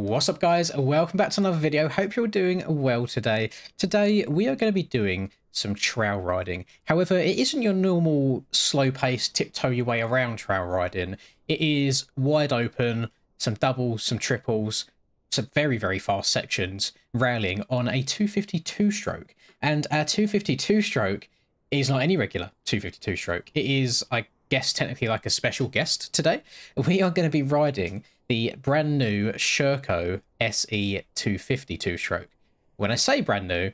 What's up, guys? Welcome back to another video. Hope you're doing well today. Today we are going to be doing some trail riding. However, it isn't your normal slow-paced tiptoe your way around trail riding. It is wide open, some doubles, some triples, some very fast sections rallying on a 252 stroke. And our 252 stroke is not any regular 252 stroke. It is, I guess, technically like a special guest today. We are going to be riding the brand new Sherco SE 252 stroke. When I say brand new,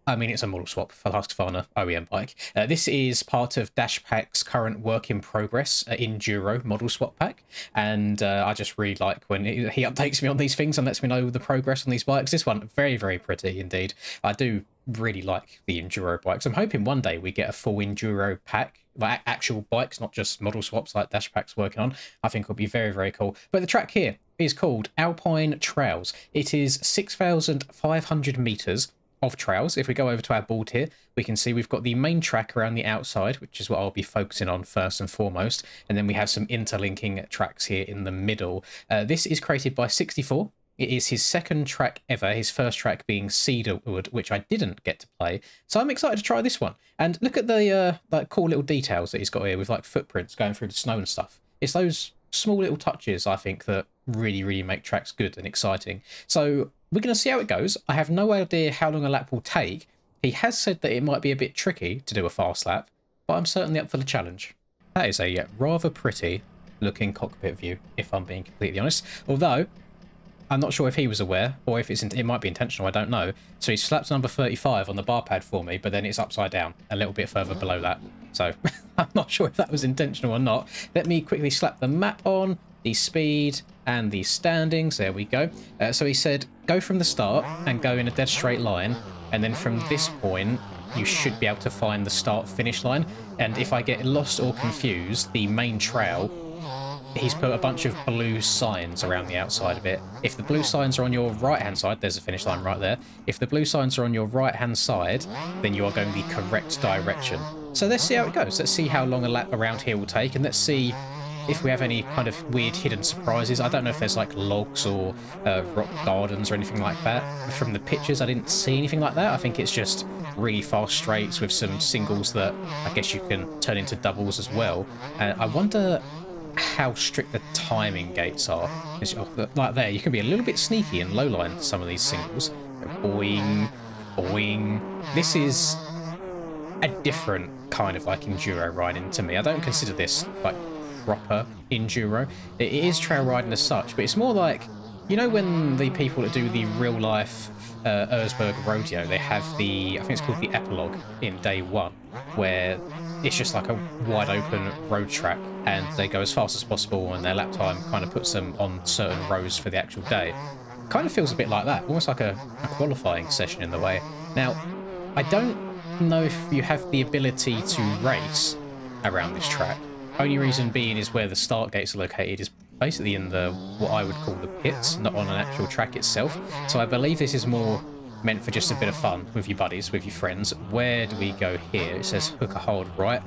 I mean it's a model swap for Husqvarna OEM bike. This is part of Dashpack's current work in progress Enduro model swap pack, and I just really like when he updates me on these things and lets me know the progress on these bikes. This one, very pretty indeed. I do really like the Enduro bikes. I'm hoping one day we get a full Enduro pack, like actual bikes, not just model swaps like Dashpack's working on. I think it'll be very cool. But the track here is called Alpine Trails. It is 6,500 meters of trails. If we go over to our board here, we can see we've got the main track around the outside, which is what I'll be focusing on first and foremost, and then we have some interlinking tracks here in the middle. This is created by 64. It is his second track ever, his first track being Cedarwood, which I didn't get to play, so I'm excited to try this one. And look at the like cool little details that he's got here with like footprints going through the snow and stuff. It's those small little touches, I think, that really make tracks good and exciting. So we're going to see how it goes. I have no idea how long a lap will take. He has said that it might be a bit tricky to do a fast lap, but I'm certainly up for the challenge. That is a rather pretty looking cockpit view, if I'm being completely honest. Although, I'm not sure if he was aware, or if it might be intentional, I don't know. So he slapped number 35 on the bar pad for me, but then it's upside down, a little bit further below that. So I'm not sure if that was intentional or not. Let me quickly slap the map on, the speed, and the standings. There we go. So he said, go from the start and go in a dead straight line, and then from this point, you should be able to find the start-finish line. And if I get lost or confused, the main trail, he's put a bunch of blue signs around the outside of it. If the blue signs are on your right-hand side, there's a finish line right there. If the blue signs are on your right-hand side, then you are going the correct direction. So let's see how it goes. Let's see how long a lap around here will take, and let's see if we have any kind of weird hidden surprises. I don't know if there's like logs or rock gardens or anything like that. From the pictures, I didn't see anything like that. I think it's just really fast straights with some singles that I guess you can turn into doubles as well. I wonder how strict the timing gates are. Like there, you can be a little bit sneaky and low line some of these singles. Boing, boing. This is a different kind of like enduro riding to me. I don't consider this like proper enduro. It is trail riding as such, but it's more like, you know, when the people that do the real life Erzberg rodeo, they have the, I think it's called the epilogue in day one, where it's just like a wide open road track and they go as fast as possible and their lap time kind of puts them on certain rows for the actual day. Kind of feels a bit like that, almost like a qualifying session in the way. Now, I don't know if you have the ability to race around this track. Only reason being is where the start gates are located is basically in the, what I would call the pits, not on an actual track itself. So I believe this is more meant for just a bit of fun with your buddies, with your friends. Where do we go here? It says hook a hold right.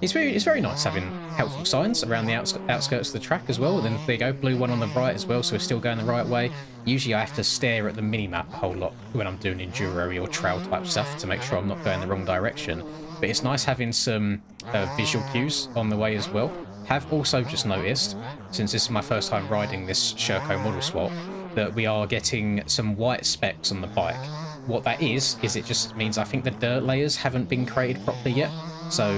It's very nice having helpful signs around the outskirts of the track as well. And then there you go, blue one on the right as well, so we're still going the right way. Usually I have to stare at the mini-map a whole lot when I'm doing enduro or trail type stuff to make sure I'm not going the wrong direction. But it's nice having some visual cues on the way as well. Have also just noticed, since this is my first time riding this Sherco model swap, that we are getting some white specks on the bike. What that is it just means I think the dirt layers haven't been created properly yet. So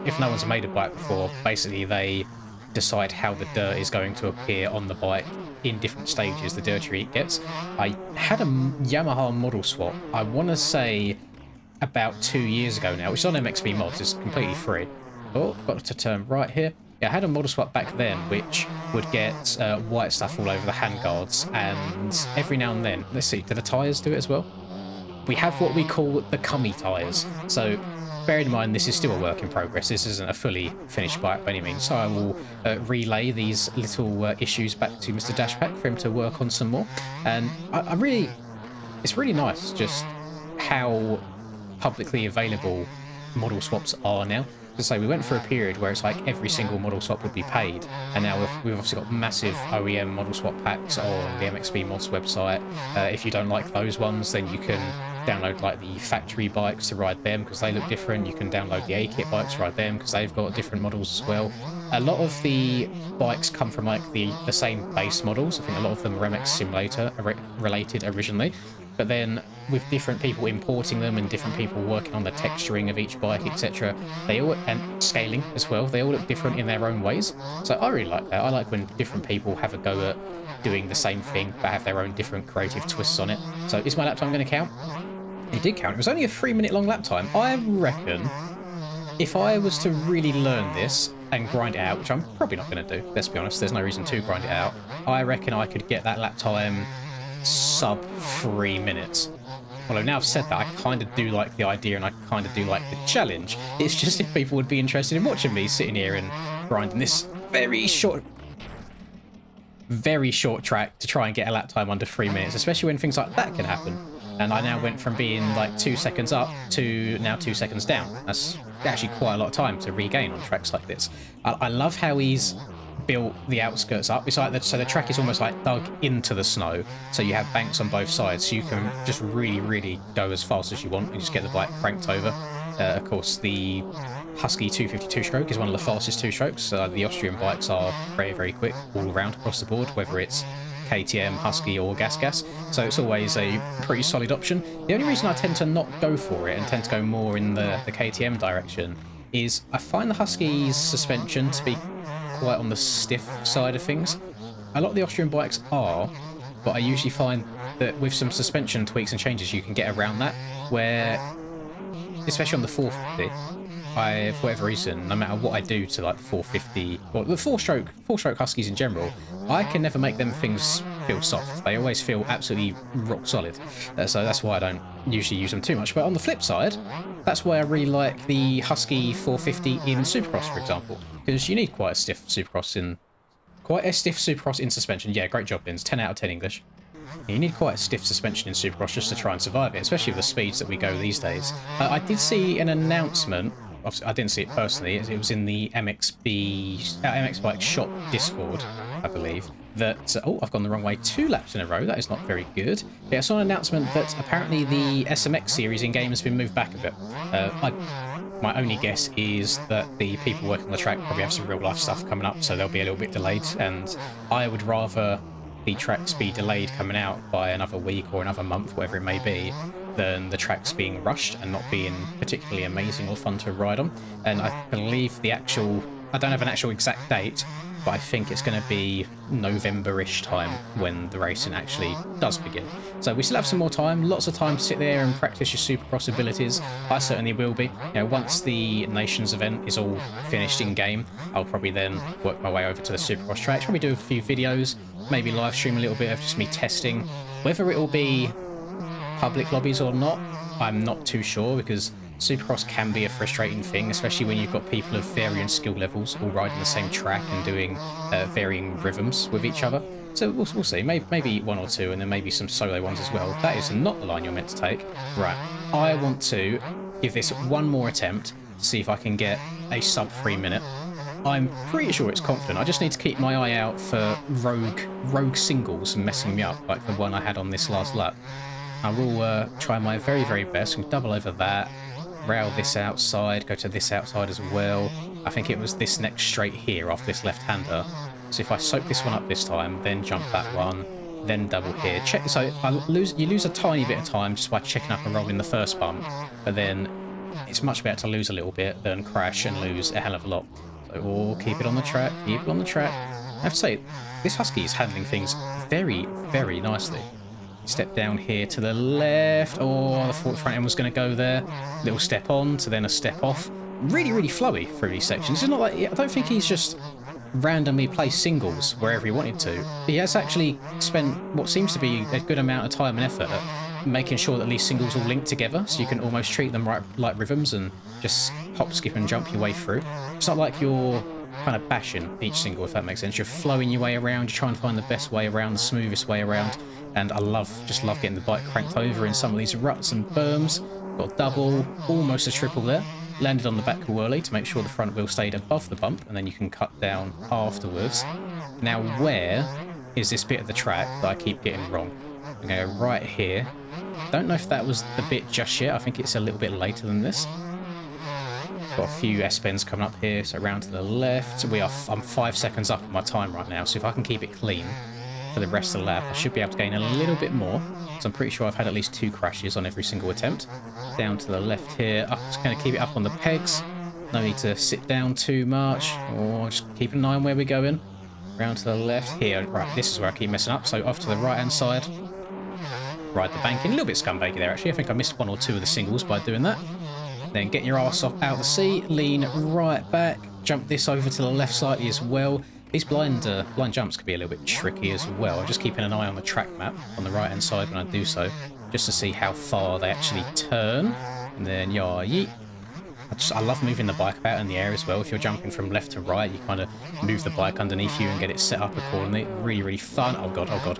if no one's made a bike before, basically they decide how the dirt is going to appear on the bike in different stages, the dirtier it gets. I had a Yamaha model swap, I want to say about 2 years ago now, which is on MXB mods, it's completely free. Oh, got to turn right here. Yeah, I had a model swap back then which would get white stuff all over the handguards, and every now and then, let's see, do the tyres do it as well? We have what we call the cummy tyres. So bear in mind, this is still a work in progress. This isn't a fully finished bike by any means. So I will relay these little issues back to Mr. Dashpack for him to work on some more. And it's really nice just how publicly available model swaps are now. To say we went through a period where it's like every single model swap would be paid, and now we've obviously got massive OEM model swap packs on the MXB Mods website. If you don't like those ones, then you can download like the factory bikes to ride them because they look different. You can download the A-kit bikes to ride them because they've got different models as well. A lot of the bikes come from like the same base models. I think a lot of them are MX Simulator related originally. But then with different people importing them and different people working on the texturing of each bike, etc., they all, and scaling as well, they all look different in their own ways. So I really like that. I like when different people have a go at doing the same thing but have their own different creative twists on it. So is my lap time going to count? It did count. It was only a 3-minute long lap time. I reckon if I was to really learn this and grind it out, which I'm probably not going to do, let's be honest, there's no reason to grind it out, I reckon I could get that lap time sub 3 minutes. Although now I've said that, I kind of do like the idea and I kind of do like the challenge. It's just if people would be interested in watching me sitting here and grinding this very short track to try and get a lap time under 3 minutes, especially when things like that can happen. And I now went from being like 2 seconds up to now 2 seconds down. That's actually quite a lot of time to regain on tracks like this. I love how he's built the outskirts up. It's like so the track is almost like dug into the snow, so you have banks on both sides, so you can just really go as fast as you want and just get the bike cranked over. Of course, the Husky 252 stroke is one of the fastest 2-strokes. The Austrian bikes are very quick all around across the board, whether it's KTM, Husky or Gas. So it's always a pretty solid option. The only reason I tend to not go for it and tend to go more in the KTM direction is I find the Husky's suspension to be quite on the stiff side of things. A lot of the Austrian bikes are, but I usually find that with some suspension tweaks and changes you can get around that, where especially on the 450, for whatever reason, no matter what I do to like the 450 or the four-stroke Huskies in general, I can never make them things feel soft. They always feel absolutely rock solid. So that's why I don't usually use them too much. But on the flip side, that's why I really like the Husky 450 in Supercross, for example, because you need quite a stiff Supercross in suspension. Yeah, great job, Bins. 10 out of 10 English. You need quite a stiff suspension in Supercross just to try and survive it, especially with the speeds that we go these days. I did see an announcement. I didn't see it personally. It was in the MX Bike Shop Discord, I believe. That I've gone the wrong way 2 laps in a row. That is not very good. Yeah, I saw an announcement that apparently the SMX series in game has been moved back a bit. My only guess is that the people working on the track probably have some real life stuff coming up, so they'll be a little bit delayed. And I would rather the tracks be delayed coming out by another week or another month, whatever it may be, than the tracks being rushed and not being particularly amazing or fun to ride on. And I believe I don't have an actual exact date, but I think it's going to be November-ish time when the racing actually does begin. So we still have some more time, lots of time to sit there and practice your Supercross abilities. I certainly will be. Once the Nations event is all finished in game, I'll probably then work my way over to the Supercross tracks, probably do a few videos, maybe live stream a little bit of just me testing. Whether it will be public lobbies or not, I'm not too sure, because Supercross can be a frustrating thing, especially when you've got people of varying skill levels all riding the same track and doing varying rhythms with each other. So we'll see. Maybe 1 or 2, and then maybe some solo ones as well. That is not the line you're meant to take. Right, I want to give this one more attempt to see if I can get a sub 3 minute. I'm pretty sure it's confident. I just need to keep my eye out for rogue singles messing me up, like the one I had on this last lap. I will try my very best and double over that, rail this outside, go to this outside as well. I think it was this next straight here after this left-hander. So if I soak this one up this time, then jump that one, then double here. So you lose a tiny bit of time just by checking up and rolling the first bump, but then it's much better to lose a little bit than crash and lose a hell of a lot. So we'll keep it on the track, keep it on the track. I have to say, this Husky is handling things very nicely. Step down here to the left. Oh, the front end was going to go there. Little step on to then a step off. Really flowy through these sections. It's not like, I don't think he's just randomly placed singles wherever he wanted to. He has actually spent what seems to be a good amount of time and effort at making sure that these singles all link together, so you can almost treat them like rhythms and just hop, skip and jump your way through. It's not like you're kind of bashing each single, if that makes sense. You're flowing your way around, you're trying to find the best way around, the smoothest way around. And I just love getting the bike cranked over in some of these ruts and berms. Got a double, almost a triple there. landed on the back wheel early to make sure the front wheel stayed above the bump, and then you can cut down afterwards. Now, where is this bit of the track that I keep getting wrong? I'm going to go right here. Don't know if that was the bit just yet. I think it's a little bit later than this. Got a few S-bends coming up here, so around to the left. I'm 5 seconds up on my time right now, so if I can keep it clean for the rest of the lap, I should be able to gain a little bit more. So I'm pretty sure I've had at least 2 crashes on every single attempt. Down to the left here. I'm just going to keep it up on the pegs. No need to sit down too much, or just keep an eye on where we're going. Round to the left here. Right, this is where I keep messing up. So off to the right-hand side. Ride the bank in. A little bit scumbaggy there, actually. I think I missed 1 or 2 of the singles by doing that. Then get your ass off out of the seat. Lean right back. Jump this over to the left slightly as well. These blind jumps could be a little bit tricky as well. I'm just keeping an eye on the track map on the right-hand side when I do so, just to see how far they actually turn. And then, yeah, yeet. I love moving the bike about in the air as well. If you're jumping from left to right, you kind of move the bike underneath you and get it set up accordingly. Really, really fun. Oh, God, oh, God.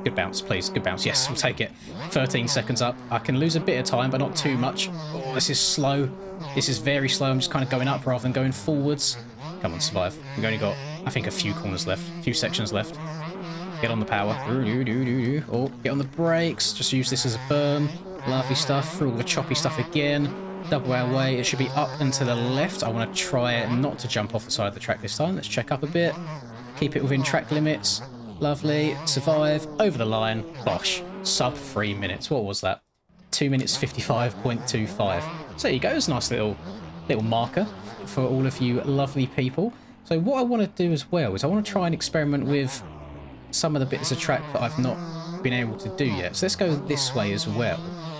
Good bounce, please. Good bounce. Yes, we'll take it. 13 seconds up. I can lose a bit of time, but not too much. Oh, this is slow. This is very slow. I'm just kind of going up rather than going forwards. Come on, survive. We've only got, I think, a few corners left. A few sections left. Get on the power. Oh, get on the brakes. Just use this as a berm. Lovely stuff. Through all the choppy stuff again. Double our way. It should be up and to the left. I want to try not to jump off the side of the track this time. Let's check up a bit. Keep it within track limits. Lovely. Survive. Over the line. Bosh. Sub 3 minutes. What was that? 2 minutes 55.25. So there you go. It's a nice little marker for all of you lovely people. So what I want to do as well is I want to try and experiment with some of the bits of track that I've not been able to do yet. So let's go this way as well.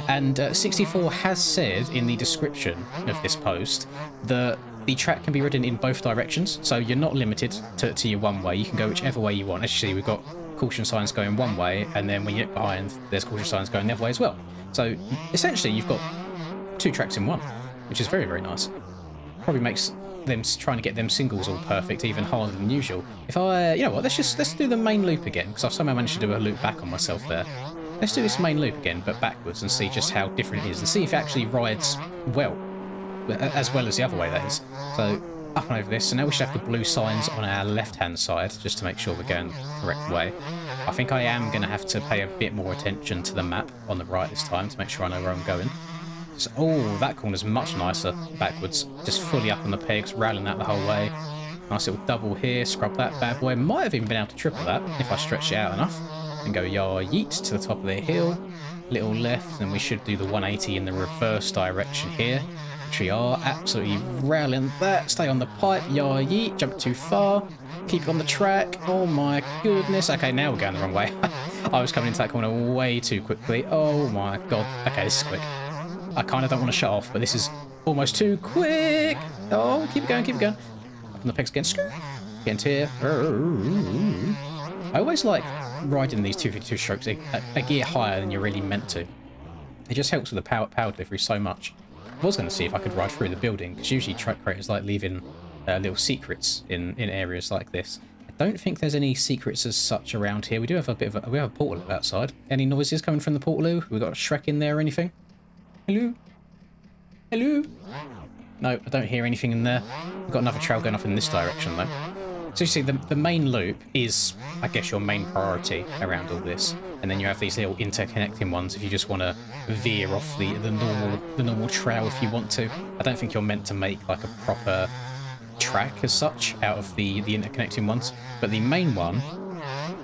And 64 has said in the description of this post that the track can be ridden in both directions, so you're not limited to your one way. You can go whichever way you want. As you see, we've got caution signs going one way, and then when you get behind, there's caution signs going the other way as well. So essentially, you've got 2 tracks in one, which is very, very nice. Probably makes them trying to get them singles all perfect even harder than usual. If I, you know what, let's do the main loop again, because I've somehow managed to do a loop back on myself there. Let's do this main loop again, but backwards, and see just how different it is, and see if it actually rides well as the other way, that is. So up and over this. So now we should have the blue signs on our left-hand side, just to make sure we're going the correct way. I think I am going to have to pay a bit more attention to the map on the right this time to make sure I know where I'm going. So, oh, that corner's much nicer backwards. Just fully up on the pegs, rattling that the whole way. Nice little double here, scrub that bad boy. Might have even been able to triple that if I stretch it out enough. And go yar yeet to the top of the hill. Little left, and we should do the 180 in the reverse direction here. Which we are absolutely rattling that. Stay on the pipe, yar yeet, jump too far. Keep it on the track. Oh my goodness. Okay, now we're going the wrong way. I was coming into that corner way too quickly. Oh my god. Okay, this is quick. I kind of don't want to shut off, but this is almost too quick. Oh, keep it going, keep it going. Up on the pegs again. Get into here. I always like riding these 252 strokes a gear higher than you're really meant to. It just helps with the power delivery so much. I was going to see if I could ride through the building, because usually track creators like leaving little secrets in areas like this. I don't think there's any secrets as such around here. We do have a bit of we have a portal outside. Any noises coming from the portal? We got a Shrek in there or anything? Hello? Hello? No, I don't hear anything in there. We've got another trail going off in this direction though. So you see, the main loop is, I guess, your main priority around all this, and then you have these little interconnecting ones if you just want to veer off the normal trail if you want to. I don't think you're meant to make like a proper track as such out of the interconnecting ones, but the main one,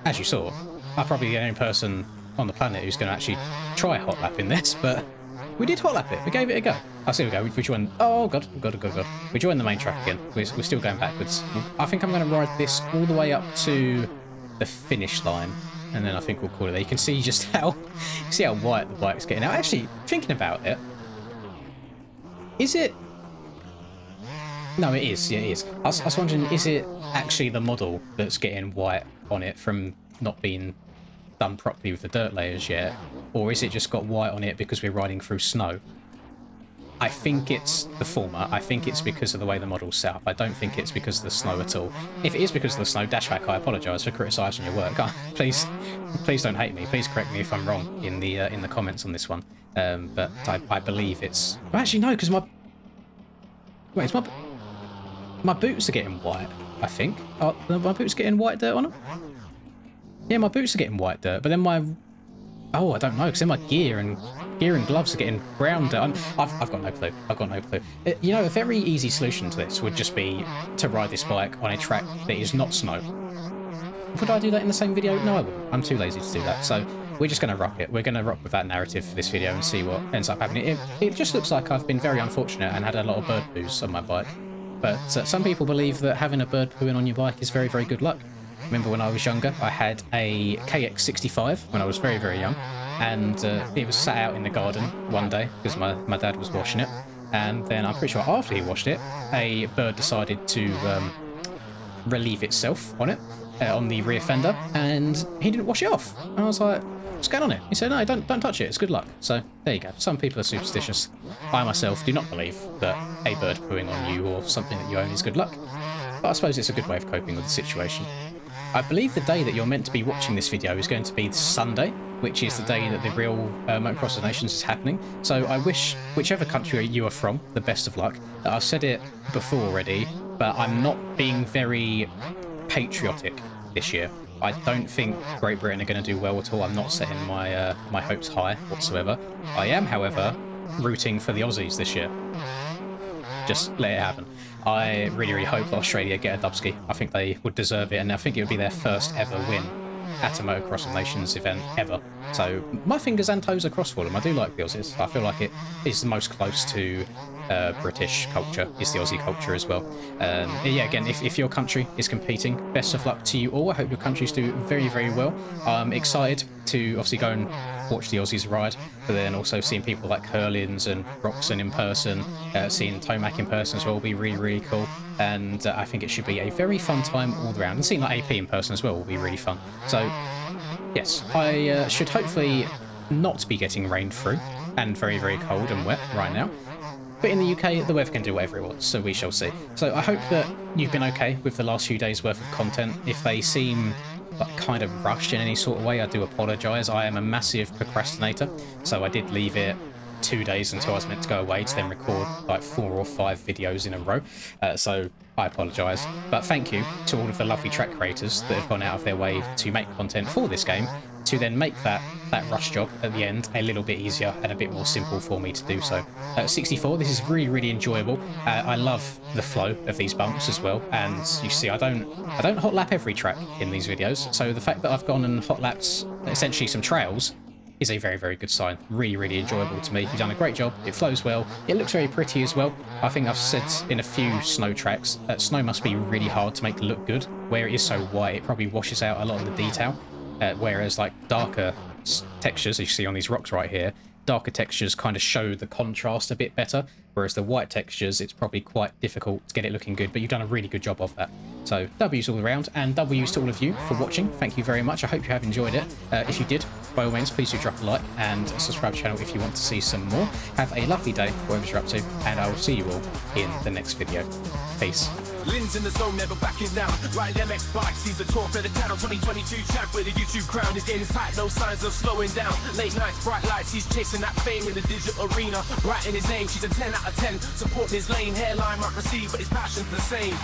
as you saw, I'm probably the only person on the planet who's going to actually try hot lapping this, but we did hot lap it. We gave it a go. Oh, so we go. We joined. Oh god, god. We joined the main track again. We're still going backwards. I think I'm going to ride this all the way up to the finish line, and then I think we'll call it there. You can see just how white the bike's getting. Now, actually, thinking about it, is it? No, it is. Yeah, it is. I was wondering, is it actually the model that's getting white on it from not being done properly with the dirt layers yet, or is it just got white on it because we're riding through snow? I think it's the former. I think it's because of the way the model's set up. I don't think it's because of the snow at all. If it is because of the snow, Dashback, I apologise for criticising your work. Please don't hate me. Please correct me if I'm wrong in the comments on this one. But I believe it's... Well, actually, no, because Wait, is my boots are getting white, I think. Are my boots getting white dirt on them? Yeah, my boots are getting white dirt, but then my... Oh, I don't know, because then my gear and gloves are getting brown dirt. I've got no clue. I've got no clue. You know, a very easy solution to this would just be to ride this bike on a track that is not snow. Would I do that in the same video? No, I wouldn't. I'm too lazy to do that. So we're just going to rock it. We're going to rock with that narrative for this video and see what ends up happening. It just looks like I've been very unfortunate and had a lot of bird poos on my bike. But some people believe that having a bird pooing on your bike is very, very good luck. Remember when I was younger, I had a KX65 when I was very, very young. And it was sat out in the garden one day because my dad was washing it. And then I'm pretty sure after he washed it, a bird decided to relieve itself on it, on the rear fender, and he didn't wash it off. And I was like, what's going on here? He said, no, don't touch it, it's good luck. So there you go. Some people are superstitious. I myself do not believe that a bird pooing on you or something that you own is good luck. But I suppose it's a good way of coping with the situation. I believe the day that you're meant to be watching this video is going to be Sunday, which is the day that the real Motocross of Nations is happening. So I wish whichever country you are from the best of luck. I've said it before already, but I'm not being very patriotic this year. I don't think Great Britain are going to do well at all. I'm not setting my my hopes high whatsoever. I am, however, rooting for the Aussies this year. Just let it happen. I really, really hope that Australia get a dubski. I think they would deserve it, and I think it would be their first ever win at a Motocross of Nations event ever. So my fingers and toes are crossed for them. I do like the Aussies. I feel like it is the most close to British culture, is the Aussie culture as well. Yeah, again, if your country is competing, best of luck to you all. I hope your countries do very, very well. I'm excited to obviously go and watch the Aussies ride, but then also seeing people like Hurlins and Roxon in person, seeing Tomac in person as well will be really, really cool. And I think it should be a very fun time all around. And seeing like AP in person as well will be really fun. So yes, I should hopefully not be getting rained through and very, very cold and wet right now. But in the UK, the weather can do whatever it wants, so we shall see. So I hope that you've been okay with the last few days' worth of content. If they seem like kind of rushed in any sort of way, I do apologise. I am a massive procrastinator, so I did leave it 2 days until I was meant to go away to then record like 4 or 5 videos in a row. So I apologise. But thank you to all of the lovely track creators that have gone out of their way to make content for this game, to then make that rush job at the end a little bit easier and a bit more simple for me to do so. 64, this is really, really enjoyable. I love the flow of these bumps as well, and you see I don't hot lap every track in these videos, so the fact that I've gone and hot lapped essentially some trails is a very, very good sign. Really, really enjoyable to me. You've done a great job. It flows well. It looks very pretty as well. I think I've said in a few snow tracks that snow must be really hard to make look good. Where it is so white, it probably washes out a lot of the detail. Whereas like darker textures, as you see on these rocks right here, darker textures kind of show the contrast a bit better, whereas the white textures, it's probably quite difficult to get it looking good, but you've done a really good job of that. So W's all around, and W's to all of you for watching. Thank you very much. I hope you have enjoyed it. If you did, by all means, please do drop a like and subscribe to the channel if you want to see some more. Have a lovely day, whatever you're up to, and I will see you all in the next video. Peace. Lynn's in the zone, never backing down. Riding MX bikes, he's the talk of the town. 2022 champ with a YouTube crown. His game is tight, no signs of slowing down. Late nights, bright lights, he's chasing that fame in the digital arena. Writing his name, she's a 10 out of 10. Supporting his lane, hairline might receive, but his passion's the same.